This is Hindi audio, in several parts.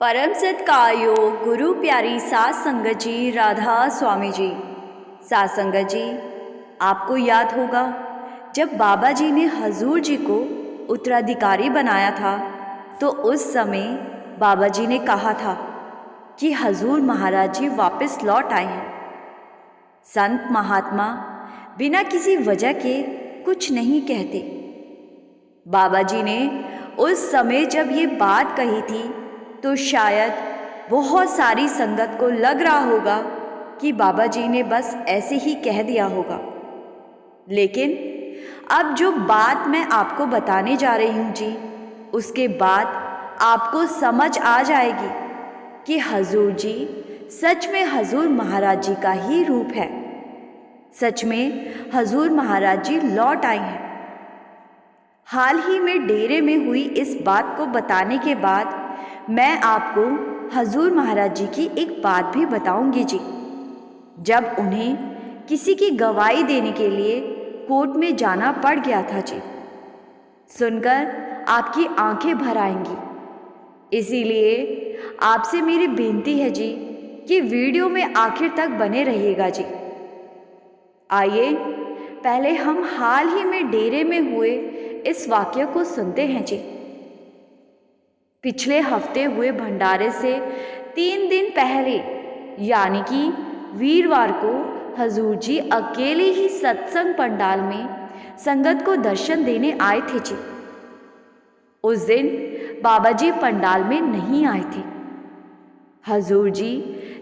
परम सत्कायो गुरु प्यारी सात संगत जी, राधा स्वामी जी। सात संगत जी, आपको याद होगा जब बाबा जी ने हजूर जी को उत्तराधिकारी बनाया था तो उस समय बाबा जी ने कहा था कि हजूर महाराज जी वापस लौट आए हैं। संत महात्मा बिना किसी वजह के कुछ नहीं कहते। बाबा जी ने उस समय जब ये बात कही थी तो शायद बहुत सारी संगत को लग रहा होगा कि बाबा जी ने बस ऐसे ही कह दिया होगा, लेकिन अब जो बात मैं आपको बताने जा रही हूँ जी, उसके बाद आपको समझ आ जाएगी कि हजूर जी सच में हजूर महाराज जी का ही रूप है। सच में हजूर महाराज जी लौट आए हैं। हाल ही में डेरे में हुई इस बात को बताने के बाद मैं आपको हजूर महाराज जी की एक बात भी बताऊंगी जी। जब उन्हें किसी की गवाही देने के लिए कोर्ट में जाना पड़ गया था जी, सुनकर आपकी आंखें भर आएंगी। इसीलिए आपसे मेरी बेनती है जी कि वीडियो में आखिर तक बने रहिएगा जी। आइए पहले हम हाल ही में डेरे में हुए इस वाक्य को सुनते हैं जी। पिछले हफ्ते हुए भंडारे से 3 दिन पहले यानी कि वीरवार को हजूर जी अकेले ही सत्संग पंडाल में संगत को दर्शन देने आए थे जी। उस दिन बाबा जी पंडाल में नहीं आए थे। हजूर जी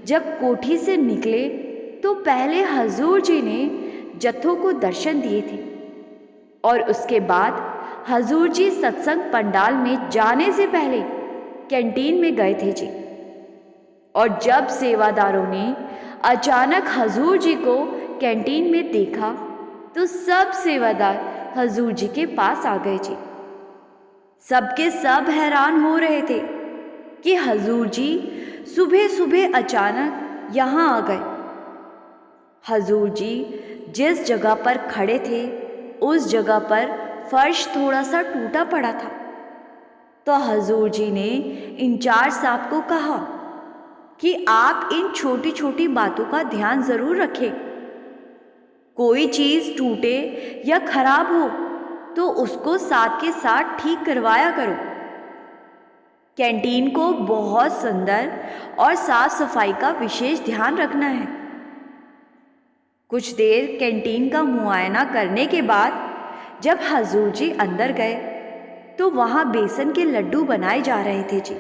जब कोठी से निकले तो पहले हजूर जी ने जत्थों को दर्शन दिए थे और उसके बाद हजूर जी सत्संग पंडाल में जाने से पहले कैंटीन में गए थे जी। और जब सेवादारों ने अचानक हजूर जी को कैंटीन में देखा तो सब सेवादार हजूर जी के पास आ गए जी। सबके सब हैरान हो रहे थे कि हजूर जी सुबह सुबह अचानक यहाँ आ गए। हजूर जी जिस जगह पर खड़े थे उस जगह पर फर्श थोड़ा सा टूटा पड़ा था, तो हजूर जी ने इंचार्ज साहब को कहा कि आप इन छोटी छोटी बातों का ध्यान ज़रूर रखें। कोई चीज़ टूटे या खराब हो तो उसको साथ के साथ ठीक करवाया करो। कैंटीन को बहुत सुंदर और साफ सफाई का विशेष ध्यान रखना है। कुछ देर कैंटीन का मुआयना करने के बाद जब हजूर जी अंदर गए तो वहाँ बेसन के लड्डू बनाए जा रहे थे जी।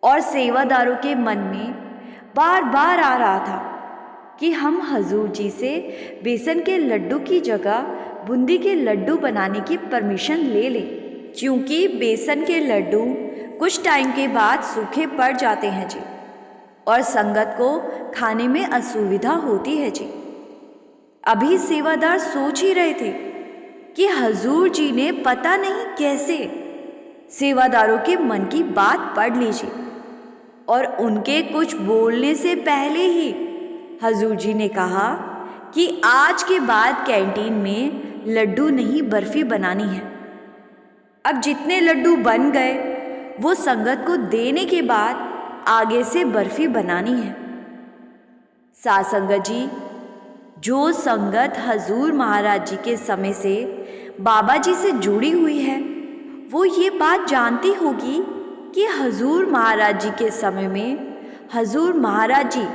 और सेवादारों के मन में बार बार आ रहा था कि हम हजूर जी से बेसन के लड्डू की जगह बूंदी के लड्डू बनाने की परमिशन ले लें, क्योंकि बेसन के लड्डू कुछ टाइम के बाद सूखे पड़ जाते हैं जी और संगत को खाने में असुविधा होती है जी। अभी सेवादार सोच ही रहे थे कि हजूर जी ने पता नहीं कैसे सेवादारों के मन की बात पढ़ लीजिए और उनके कुछ बोलने से पहले ही हजूर जी ने कहा कि आज के बाद कैंटीन में लड्डू नहीं बर्फी बनानी है। अब जितने लड्डू बन गए वो संगत को देने के बाद आगे से बर्फी बनानी है। सात संगत जी, जो संगत हजूर महाराज जी के समय से बाबा जी से जुड़ी हुई है वो ये बात जानती होगी कि हजूर महाराज जी के समय में हजूर महाराज जी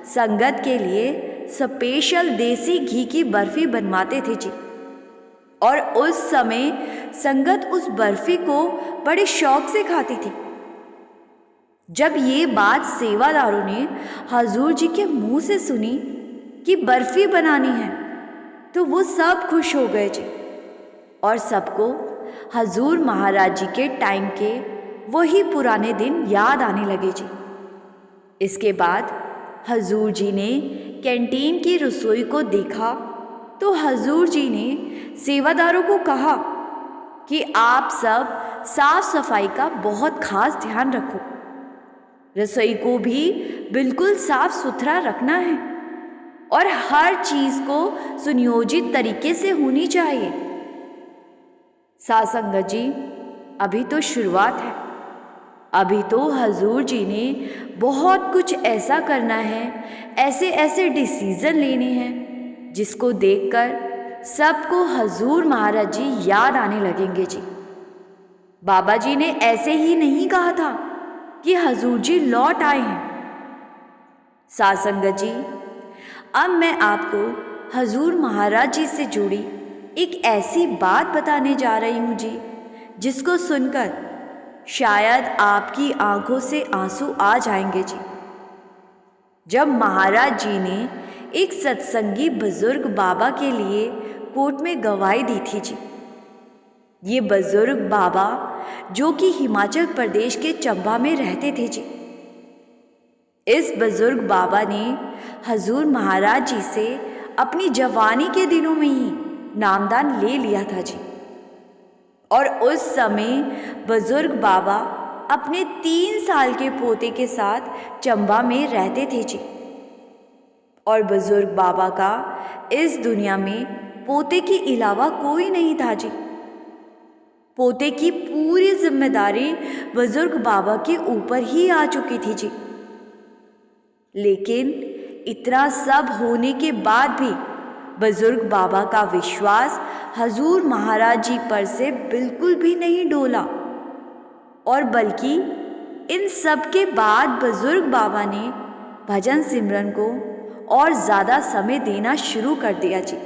संगत के लिए स्पेशल देसी घी की बर्फी बनवाते थे जी। और उस समय संगत उस बर्फी को बड़े शौक से खाती थी। जब ये बात सेवादारों ने हजूर जी के मुंह से सुनी कि बर्फी बनानी है तो वो सब खुश हो गए जी और सबको हजूर महाराज जी के टाइम के वही पुराने दिन याद आने लगे जी। इसके बाद हजूर जी ने कैंटीन की रसोई को देखा तो हजूर जी ने सेवादारों को कहा कि आप सब साफ सफाई का बहुत खास ध्यान रखो। रसोई को भी बिल्कुल साफ सुथरा रखना है और हर चीज़ को सुनियोजित तरीके से होनी चाहिए। सात संगत जी, अभी तो शुरुआत है, अभी तो हजूर जी ने बहुत कुछ ऐसा करना है, ऐसे ऐसे डिसीज़न लेने हैं जिसको देखकर सबको हजूर महाराज जी याद आने लगेंगे जी। बाबा जी ने ऐसे ही नहीं कहा था कि हजूर जी लौट आए हैं। साध संगत जी, अब मैं आपको हजूर महाराज जी से जुड़ी एक ऐसी बात बताने जा रही हूँ जी, जिसको सुनकर शायद आपकी आंखों से आंसू आ जाएंगे जी। जब महाराज जी ने एक सत्संगी बुजुर्ग बाबा के लिए कोर्ट में गवाही दी थी जी। ये बुजुर्ग बाबा जो कि हिमाचल प्रदेश के चंबा में रहते थे जी। इस बुजुर्ग बाबा ने हजूर महाराज जी से अपनी जवानी के दिनों में ही नामदान ले लिया था जी। और उस समय बुजुर्ग बाबा अपने 3 साल के पोते के साथ चंबा में रहते थे जी। और बुजुर्ग बाबा का इस दुनिया में पोते के अलावा कोई नहीं था जी। पोते की पूरी जिम्मेदारी बुजुर्ग बाबा के ऊपर ही आ चुकी थी जी। लेकिन इतना सब होने के बाद भी बुजुर्ग बाबा का विश्वास हजूर महाराज जी पर से बिल्कुल भी नहीं डोला। और बल्कि इन सब के बाद बुजुर्ग बाबा ने भजन सिमरन को और ज़्यादा समय देना शुरू कर दिया जी।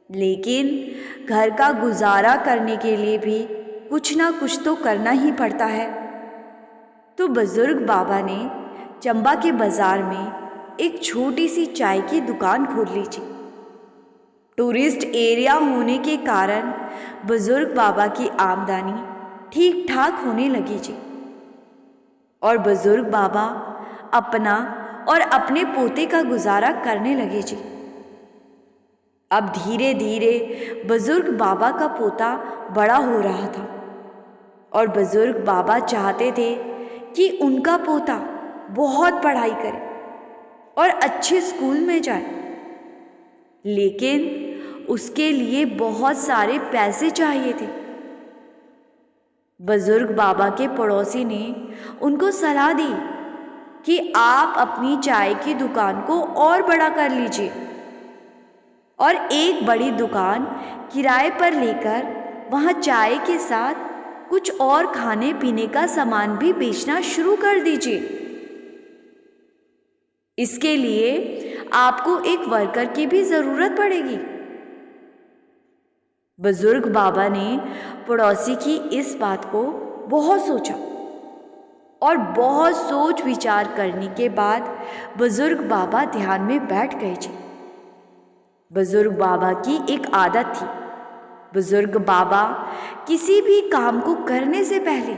लेकिन घर का गुजारा करने के लिए भी कुछ ना कुछ तो करना ही पड़ता है। तो बुजुर्ग बाबा ने चंबा के बाज़ार में एक छोटी सी चाय की दुकान खोल ली जी। टूरिस्ट एरिया होने के कारण बुजुर्ग बाबा की आमदनी ठीक ठाक होने लगी जी। और बुजुर्ग बाबा अपना और अपने पोते का गुजारा करने लगे जी। अब धीरे धीरे बुजुर्ग बाबा का पोता बड़ा हो रहा था और बुजुर्ग बाबा चाहते थे कि उनका पोता बहुत पढ़ाई करे और अच्छे स्कूल में जाए। लेकिन उसके लिए बहुत सारे पैसे चाहिए थे। बुजुर्ग बाबा के पड़ोसी ने उनको सलाह दी कि आप अपनी चाय की दुकान को और बड़ा कर लीजिए और एक बड़ी दुकान किराए पर लेकर वहाँ चाय के साथ कुछ और खाने पीने का सामान भी बेचना शुरू कर दीजिए। इसके लिए आपको एक वर्कर की भी ज़रूरत पड़ेगी। बुजुर्ग बाबा ने पड़ोसी की इस बात को बहुत सोचा और बहुत सोच विचार करने के बाद बुजुर्ग बाबा ध्यान में बैठ गए जी। बुजुर्ग बाबा की एक आदत थी। बुजुर्ग बाबा किसी भी काम को करने से पहले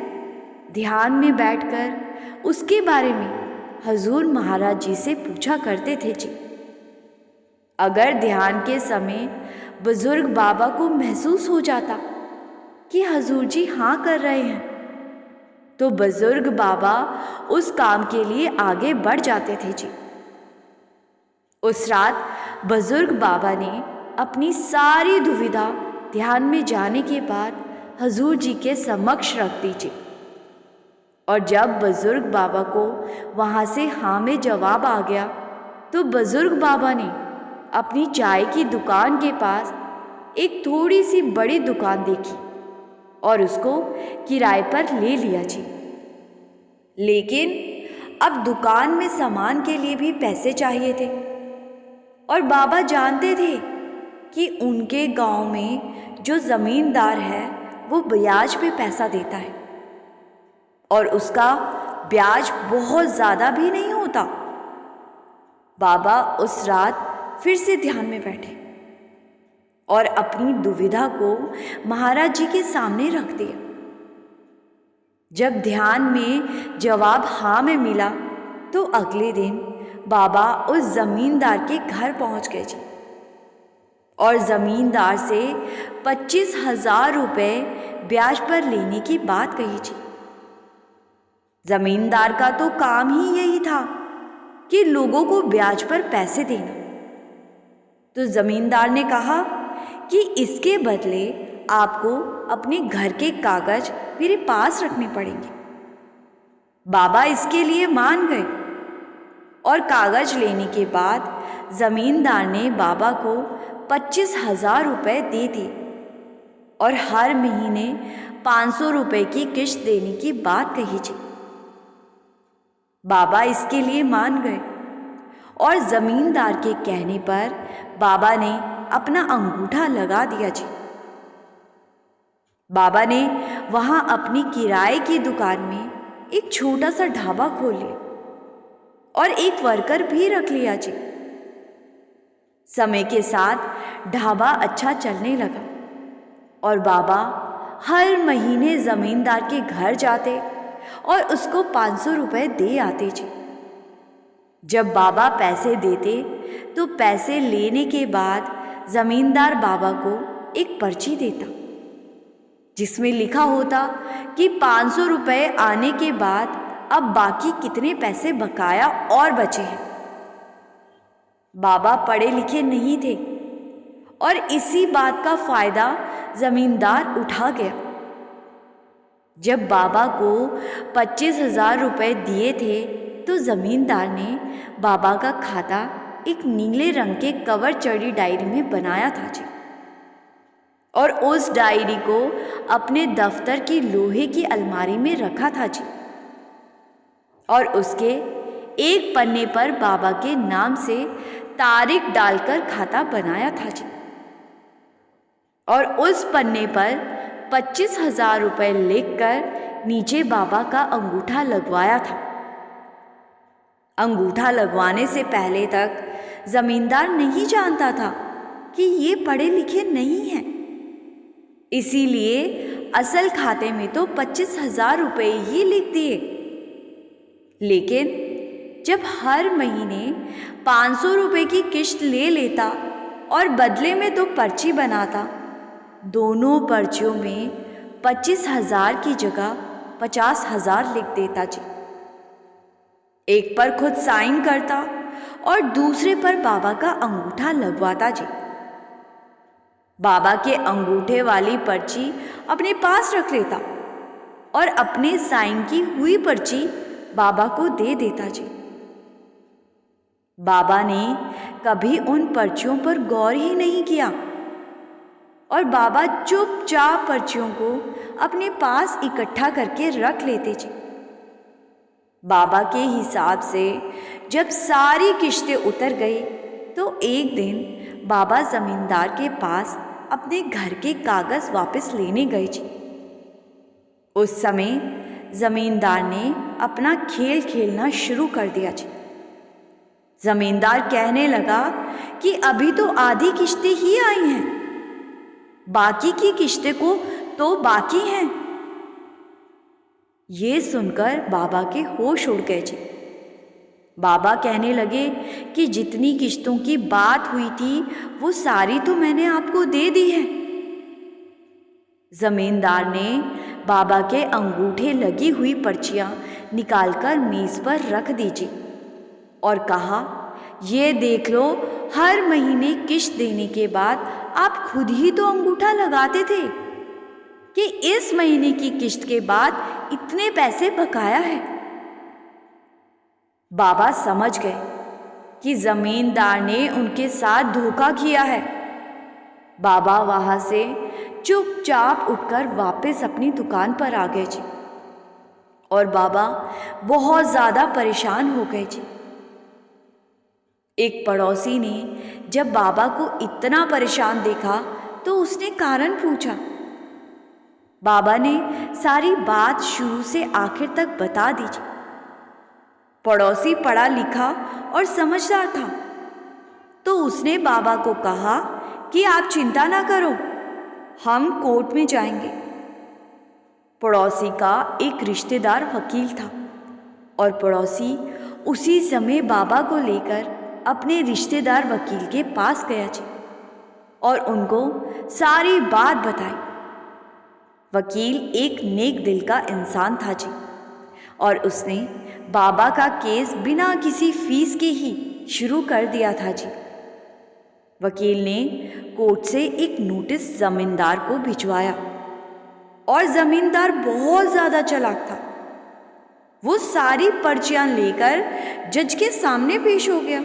ध्यान में बैठकर उसके बारे में हजूर महाराज जी से पूछा करते थे जी। अगर ध्यान के समय बुजुर्ग बाबा को महसूस हो जाता कि हजूर जी हाँ कर रहे हैं, तो बुजुर्ग बाबा उस काम के लिए आगे बढ़ जाते थे जी। उस रात बुजुर्ग बाबा ने अपनी सारी दुविधा ध्यान में जाने के बाद हजूर जी के समक्ष रख दी जी। और जब बुजुर्ग बाबा को वहाँ से हाँ में जवाब आ गया, तो बुजुर्ग बाबा ने अपनी चाय की दुकान के पास एक थोड़ी सी बड़ी दुकान देखी और उसको किराए पर ले लिया जी। लेकिन अब दुकान में सामान के लिए भी पैसे चाहिए थे और बाबा जानते थे कि उनके गांव में जो ज़मींदार है वो ब्याज पे पैसा देता है और उसका ब्याज बहुत ज़्यादा भी नहीं होता। बाबा उस रात फिर से ध्यान में बैठे और अपनी दुविधा को महाराज जी के सामने रख दिया। जब ध्यान में जवाब हाँ में मिला, तो अगले दिन बाबा उस ज़मींदार के घर पहुंच गए जी और ज़मींदार से 25,000 रुपये ब्याज पर लेने की बात कही जी। ज़मींदार का तो काम ही यही था कि लोगों को ब्याज पर पैसे देना। तो ज़मींदार ने कहा कि इसके बदले आपको अपने घर के कागज मेरे पास रखने पड़ेंगे बाबा इसके लिए मान गए और कागज लेने के बाद जमींदार ने बाबा को 25,000 रुपये दे दिए और हर महीने 500 रुपये की किश्त देने की बात कही जी। बाबा इसके लिए मान गए और जमींदार के कहने पर बाबा ने अपना अंगूठा लगा दिया जी। बाबा ने वहां अपनी किराए की दुकान में एक छोटा सा ढाबा खोल लिया और एक वर्कर भी रख लिया जी। समय के साथ ढाबा अच्छा चलने लगा और बाबा हर महीने जमींदार के घर जाते और उसको 500 रुपये दे आते जी। जब बाबा पैसे देते तो पैसे लेने के बाद जमींदार बाबा को एक पर्ची देता जिसमें लिखा होता कि 500 रुपये आने के बाद अब बाकी कितने पैसे बकाया और बचे हैं। बाबा पढ़े लिखे नहीं थे और इसी बात का फायदा जमींदार उठा गया। जब बाबा को 25,000 रुपये दिए थे तो जमींदार ने बाबा का खाता एक नीले रंग के कवर चढ़ी डायरी में बनाया था जी और उस डायरी को अपने दफ्तर की लोहे की अलमारी में रखा था जी और उसके एक पन्ने पर बाबा के नाम से तारीख डालकर खाता बनाया था जी और उस पन्ने पर 25,000 रुपये लिखकर नीचे बाबा का अंगूठा लगवाया था। अंगूठा लगवाने से पहले तक जमींदार नहीं जानता था कि ये पढ़े लिखे नहीं हैं, इसीलिए असल खाते में तो 25,000 रुपये ही लिख दिए। लेकिन जब हर महीने 500 रुपये की किश्त ले लेता और बदले में तो पर्ची बनाता, दोनों पर्चियों में 25,000 की जगह 50,000 लिख देता जी। एक पर खुद साइन करता और दूसरे पर बाबा का अंगूठा लगवाता जी। बाबा के अंगूठे वाली पर्ची अपने पास रख लेता और अपने साइन की हुई पर्ची बाबा को दे देता जी। बाबा ने कभी उन पर्चियों पर गौर ही नहीं किया और बाबा चुपचाप पर्चियों को अपने पास इकट्ठा करके रख लेते जी। बाबा के हिसाब से जब सारी किश्तें उतर गई तो एक दिन बाबा जमींदार के पास अपने घर के कागज वापस लेने गए जी। उस समय जमींदार ने अपना खेल खेलना शुरू कर दिया जी। जमींदार कहने लगा कि अभी तो आधी किश्तें ही आई हैं, बाकी की किश्तें को तो बाकी हैं। ये सुनकर बाबा के होश उड़ गए जी। बाबा कहने लगे कि जितनी किश्तों की बात हुई थी वो सारी तो मैंने आपको दे दी है। जमींदार ने बाबा के अंगूठे लगी हुई पर्चियां निकालकर मेज पर रख दीजिए और कहा, ये देख लो, हर महीने किश्त देने के बाद आप खुद ही तो अंगूठा लगाते थे कि इस महीने की किश्त के बाद इतने पैसे बकाया है। बाबा समझ गए कि जमींदार ने उनके साथ धोखा किया है। बाबा वहां से चुपचाप उठकर वापस अपनी दुकान पर आ गए जी और बाबा बहुत ज्यादा परेशान हो गए जी। एक पड़ोसी ने जब बाबा को इतना परेशान देखा तो उसने कारण पूछा। बाबा ने सारी बात शुरू से आखिर तक बता दी। पड़ोसी पढ़ा लिखा और समझदार था तो उसने बाबा को कहा कि आप चिंता ना करो, हम कोर्ट में जाएंगे। पड़ोसी का एक रिश्तेदार वकील था और पड़ोसी उसी समय बाबा को लेकर अपने रिश्तेदार वकील के पास गया जी और उनको सारी बात बताई। वकील एक नेक दिल का इंसान था जी और उसने बाबा का केस बिना किसी फीस के ही शुरू कर दिया था जी। वकील ने कोर्ट से एक नोटिस जमींदार को भिजवाया और जमींदार बहुत ज़्यादा चालाक था। वो सारी पर्चियां लेकर जज के सामने पेश हो गया।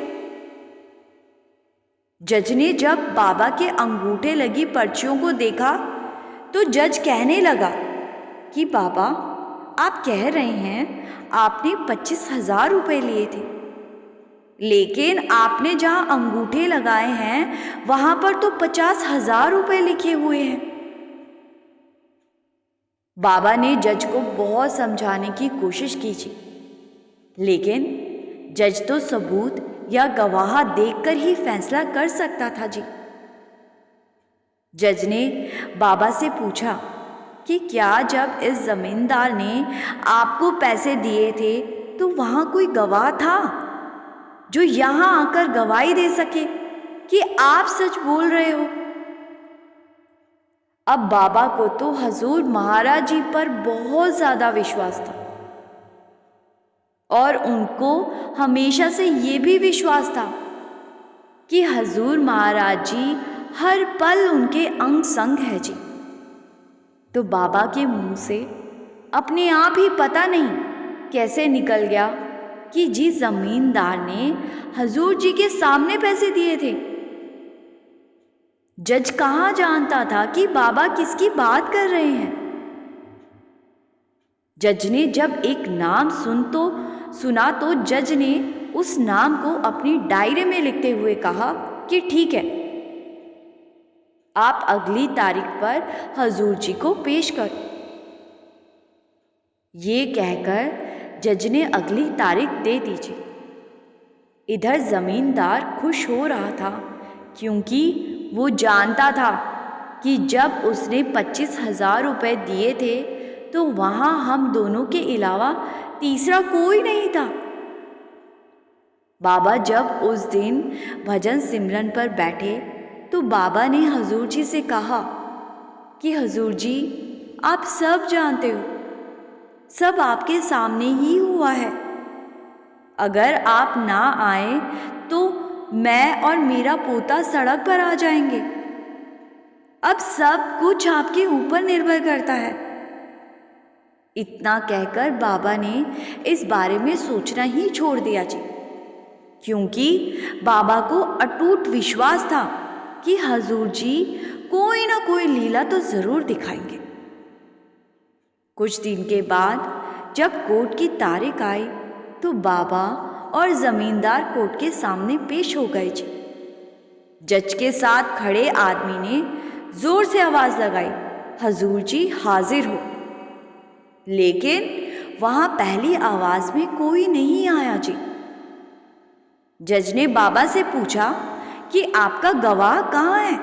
जज ने जब बाबा के अंगूठे लगी पर्चियों को देखा तो जज कहने लगा कि बाबा, आप कह रहे हैं आपने 25,000 रुपये लिए थे, लेकिन आपने जहां अंगूठे लगाए हैं वहां पर तो 50,000 रुपये लिखे हुए हैं। बाबा ने जज को बहुत समझाने की कोशिश की जी, लेकिन जज तो सबूत या गवाह देखकर ही फैसला कर सकता था जी। जज ने बाबा से पूछा कि क्या जब इस जमींदार ने आपको पैसे दिए थे तो वहां कोई गवाह था जो यहां आकर गवाही दे सके कि आप सच बोल रहे हो? अब बाबा को तो हजूर महाराज जी पर बहुत ज्यादा विश्वास था और उनको हमेशा से ये भी विश्वास था कि हजूर महाराज जी हर पल उनके अंग संग है जी। तो बाबा के मुंह से अपने आप ही पता नहीं कैसे निकल गया कि जी जमींदार ने हजूर जी के सामने पैसे दिए थे। जज कहाँ जानता था कि बाबा किसकी बात कर रहे हैं। जज ने जब एक नाम सुना तो जज ने उस नाम को अपनी डायरी में लिखते हुए कहा कि ठीक है, आप अगली तारीख पर हजूर जी को पेश करो। ये कहकर जज ने अगली तारीख दे दीजिए। इधर जमींदार खुश हो रहा था क्योंकि वो जानता था कि जब उसने 25,000 रुपये दिए थे तो वहां हम दोनों के अलावा तीसरा कोई नहीं था। बाबा जब उस दिन भजन सिमरन पर बैठे तो बाबा ने हजूर जी से कहा कि हजूर जी, आप सब जानते हो, सब आपके सामने ही हुआ है। अगर आप ना आए तो मैं और मेरा पोता सड़क पर आ जाएंगे। अब सब कुछ आपके ऊपर निर्भर करता है। इतना कहकर बाबा ने इस बारे में सोचना ही छोड़ दिया जी, क्योंकि बाबा को अटूट विश्वास था कि हजूर जी कोई ना कोई लीला तो जरूर दिखाएंगे। कुछ दिन के बाद जब कोर्ट की तारीख आई तो बाबा और जमींदार कोर्ट के सामने पेश हो गए जी। जज के साथ खड़े आदमी ने जोर से आवाज लगाई, हजूर जी हाजिर हो। लेकिन वहां पहली आवाज में कोई नहीं आया जी। जज ने बाबा से पूछा कि आपका गवाह कहाँ है?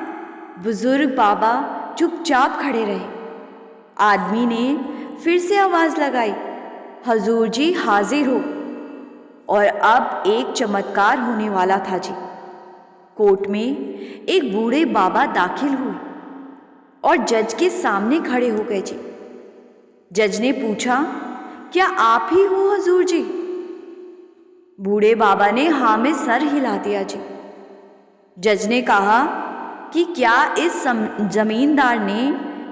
बुजुर्ग बाबा चुपचाप खड़े रहे। आदमी ने फिर से आवाज लगाई, हजूर जी हाजिर हो। और अब एक चमत्कार होने वाला था जी। कोर्ट में एक बूढ़े बाबा दाखिल हुए और जज के सामने खड़े हो गए जी। जज ने पूछा, क्या आप ही हो हजूर जी? बूढ़े बाबा ने हाँ में सर हिला दिया जी। जज ने कहा कि क्या इस जमींदार ने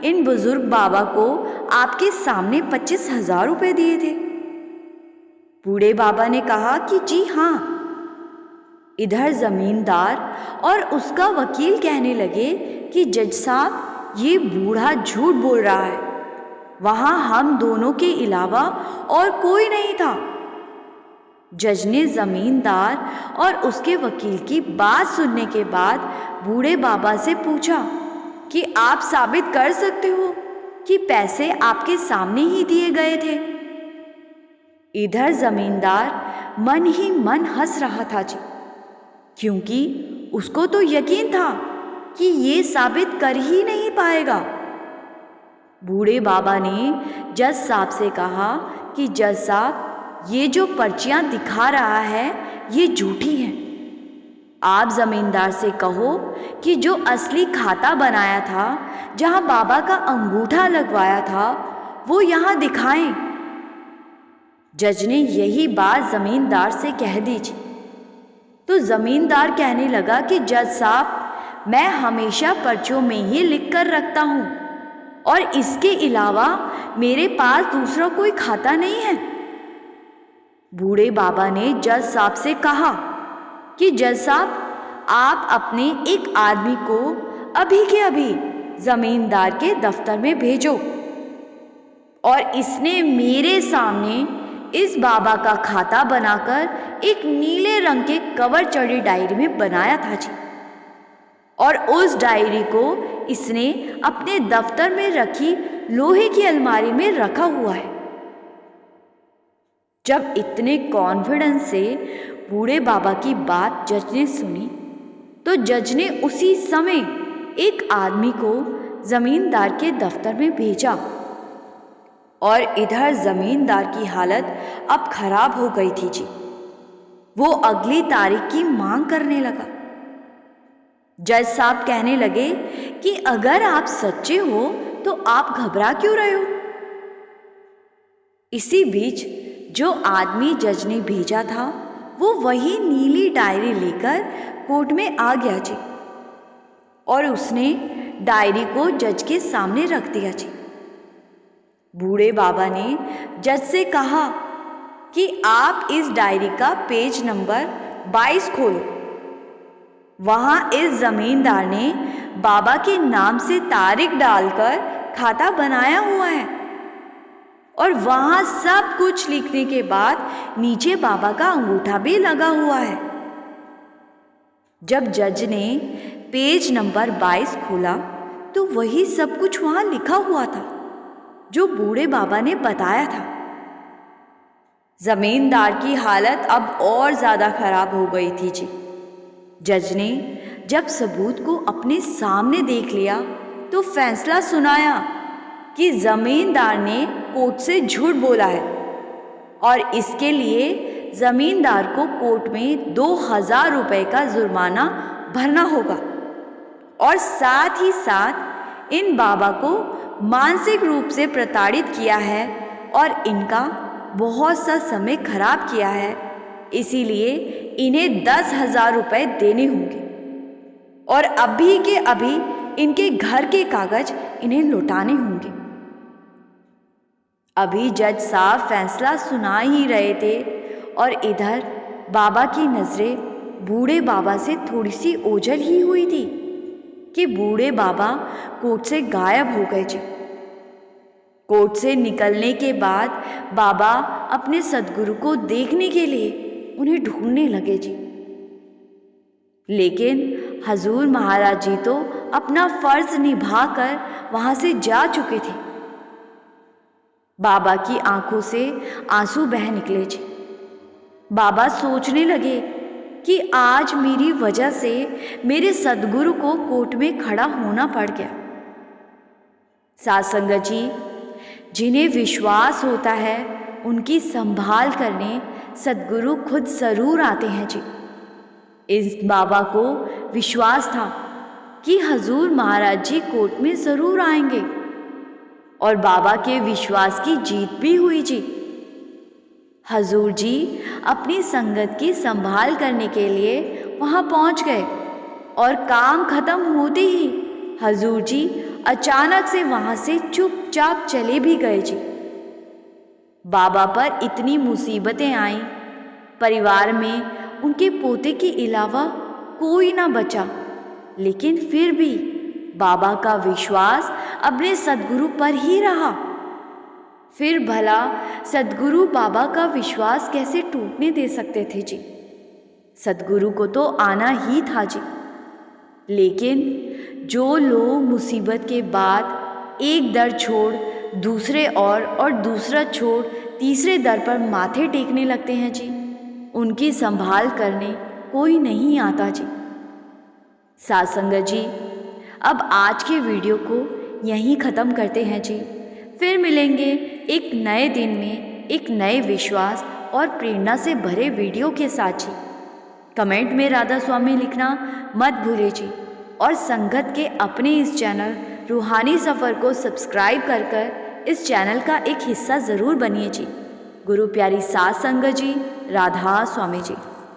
इन बुजुर्ग बाबा को आपके सामने 25,000 रुपये दिए थे? बूढ़े बाबा ने कहा कि जी हाँ। इधर जमींदार और उसका वकील कहने लगे कि जज साहब, ये बूढ़ा झूठ बोल रहा है, वहां हम दोनों के अलावा और कोई नहीं था। जज ने जमींदार और उसके वकील की बात सुनने के बाद बूढ़े बाबा से पूछा कि आप साबित कर सकते हो कि पैसे आपके सामने ही दिए गए थे? इधर जमींदार मन ही मन हंस रहा था जी, क्योंकि उसको तो यकीन था कि ये साबित कर ही नहीं पाएगा। बूढ़े बाबा ने जज साहब से कहा कि जज साहब, ये जो पर्चियां दिखा रहा है ये झूठी हैं। आप जमींदार से कहो कि जो असली खाता बनाया था, जहां बाबा का अंगूठा लगवाया था, वो यहां दिखाएं। जज ने यही बात जमींदार से कह दी जी। तो जमींदार कहने लगा कि जज साहब, मैं हमेशा पर्चियों में ही लिख कर रखता हूं और इसके अलावा मेरे पास दूसरा कोई खाता नहीं है। बूढ़े बाबा ने जज साहब से कहा कि जज साहब, आप अपने एक आदमी को अभी के अभी जमींदार के दफ्तर में भेजो। और इसने मेरे सामने इस बाबा का खाता बनाकर एक नीले रंग के कवर चढ़ी डायरी में बनाया था जी, और उस डायरी को इसने अपने दफ्तर में रखी लोहे की अलमारी में रखा हुआ है। जब इतने कॉन्फिडेंस से बूढ़े बाबा की बात जज ने सुनी तो जज ने उसी समय एक आदमी को जमींदार के दफ्तर में भेजा। और इधर जमींदार की हालत अब खराब हो गई थी जी। वो अगली तारीख की मांग करने लगा। जज साहब कहने लगे कि अगर आप सच्चे हो तो आप घबरा क्यों रहे हो। इसी बीच जो आदमी जज ने भेजा था वो वही नीली डायरी लेकर कोर्ट में आ गया जी, और उसने डायरी को जज के सामने रख दिया जी। बूढ़े बाबा ने जज से कहा कि आप इस डायरी का पेज नंबर 22 खोलो। वहां इस जमींदार ने बाबा के नाम से तारीख डालकर खाता बनाया हुआ है, और वहां सब कुछ लिखने के बाद नीचे बाबा का अंगूठा भी लगा हुआ है। जब जज ने पेज नंबर 22 खोला तो वही सब कुछ वहां लिखा हुआ था जो बूढ़े बाबा ने बताया था। जमींदार की हालत अब और ज्यादा खराब हो गई थी जी। जज ने जब सबूत को अपने सामने देख लिया तो फैसला सुनाया कि जमींदार ने कोर्ट से झूठ बोला है, और इसके लिए जमींदार को कोर्ट में 2000 रुपए का जुर्माना भरना होगा, और साथ ही साथ इन बाबा को मानसिक रूप से प्रताड़ित किया है और इनका बहुत सा समय खराब किया है, इसीलिए इन्हें 10,000 रुपए देने होंगे, और अभी के अभी इनके घर के कागज इन्हें लौटाने होंगे। अभी जज साहब फैसला सुना ही रहे थे, और इधर बाबा की नजरें बूढ़े बाबा से थोड़ी सी ओझल ही हुई थी कि बूढ़े बाबा कोर्ट से गायब हो गए जी। कोर्ट से निकलने के बाद बाबा अपने सद्गुरु को देखने के लिए उन्हें ढूंढने लगे जी, लेकिन हजूर महाराज जी तो अपना फर्ज निभाकर वहां से जा चुके थे। बाबा की आंखों से आंसू बह निकले जी। बाबा सोचने लगे कि आज मेरी वजह से मेरे सद्गुरु को कोर्ट में खड़ा होना पड़ गया। साध संगत जी, जिन्हें विश्वास होता है उनकी संभाल करने सद्गुरु खुद जरूर आते हैं जी। इस बाबा को विश्वास था कि हजूर महाराज जी कोर्ट में जरूर आएंगे, और बाबा के विश्वास की जीत भी हुई जी। हजूर जी अपनी संगत की संभाल करने के लिए वहां पहुंच गए, और काम खत्म होते ही हजूर जी अचानक से वहां से चुपचाप चले भी गए जी। बाबा पर इतनी मुसीबतें आईं, परिवार में उनके पोते के अलावा कोई ना बचा, लेकिन फिर भी बाबा का विश्वास अपने सद्गुरु पर ही रहा। फिर भला सद्गुरु बाबा का विश्वास कैसे टूटने दे सकते थे जी। सद्गुरु को तो आना ही था जी। लेकिन जो लोग मुसीबत के बाद एक दर छोड़ दूसरे और दूसरा छोड़ तीसरे दर पर माथे टेकने लगते हैं जी, उनकी संभाल करने कोई नहीं आता जी। साध संगत जी, अब आज के वीडियो को यहीं ख़त्म करते हैं जी। फिर मिलेंगे एक नए दिन में एक नए विश्वास और प्रेरणा से भरे वीडियो के साथ जी। कमेंट में राधा स्वामी लिखना मत भूलिए जी, और संगत के अपने इस चैनल रूहानी सफ़र को सब्सक्राइब कर इस चैनल का एक हिस्सा ज़रूर बनिए जी। गुरु प्यारी साध संगत जी, राधा स्वामी जी।